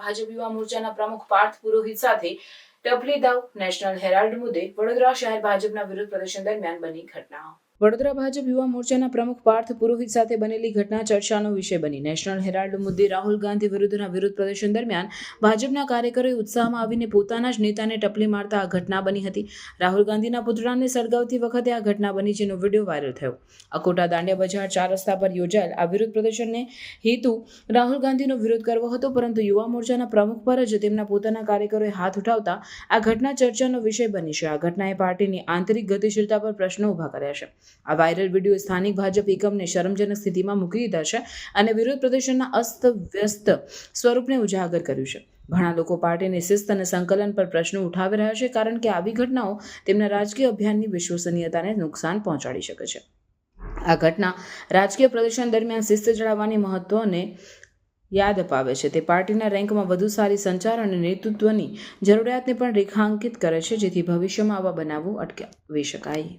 ભાજપ યુવા મોરચાના પ્રમુખ પાર્થ પુરોહિત સાથે ટપલી દાવ નેશનલ હેરાલ્ડ મુદ્દે વડોદરા શહેર ભાજપના વિરોધ પ્રદર્શન દરમિયાન બની ઘટના. વડોદરા ભાજપ યુવા મોરચાના પ્રમુખ પાર્થ પુરોહિત સાથે બનેલી ઘટના ચર્ચાનો વિષય બની. નેશનલ હેરાલ્ડ મુદ્દે રાહુલ ગાંધી વિરુદ્ધના વિરોધ પ્રદર્શન દરમિયાન ભાજપના કાર્યકરોએ ઉત્સાહમાં આવીને પોતાના જ નેતાને ટપલી મારતા આ ઘટના બની હતી. રાહુલ ગાંધીના પુતળાને સળગાવતી વખતે આ ઘટના બની, જેનો વિડીયો વાયરલ થયો. અકોટા દાંડિયા બજાર 4 રસ્તા પર યોજાયેલ આ વિરોધ પ્રદર્શનને હેતુ રાહુલ ગાંધીનો વિરોધ કરવો હતો, પરંતુ યુવા મોરચાના પ્રમુખ પર જ તેમના પોતાના કાર્યકરોએ હાથ ઉઠાવતા આ ઘટના ચર્ચાનો વિષય બની છે. આ ઘટનાએ પાર્ટીની આંતરિક ગતિશીલતા પર પ્રશ્નો ઊભા કર્યા છે. આ વાયરલ વિડીયો સ્થાનિક ભાજપ એકમને શરમજનક સ્થિતિમાં મૂકી દીધા છે અને વિરોધ પ્રદર્શનના અસ્તવ્યસ્ત સ્વરૂપને ઉજાગર કર્યું છે. ઘણા લોકો પાર્ટીની શિસ્ત અને સંકલન પર પ્રશ્નો ઉઠાવી રહ્યા છે, કારણ કે આવી ઘટનાઓ તેમના રાજકીય અભિયાનની વિશ્વસનીયતાને નુકસાન પહોંચાડી શકે છે. આ ઘટના રાજકીય પ્રદર્શન દરમિયાન શિસ્ત જાળવવાની મહત્વને યાદ અપાવે છે. તે પાર્ટીના રેન્કમાં વધુ સારી સંચાર અને નેતૃત્વની જરૂરિયાતને પણ રેખાંકિત કરે છે, જેથી ભવિષ્યમાં આવા બનાવો અટકાવી શકાય.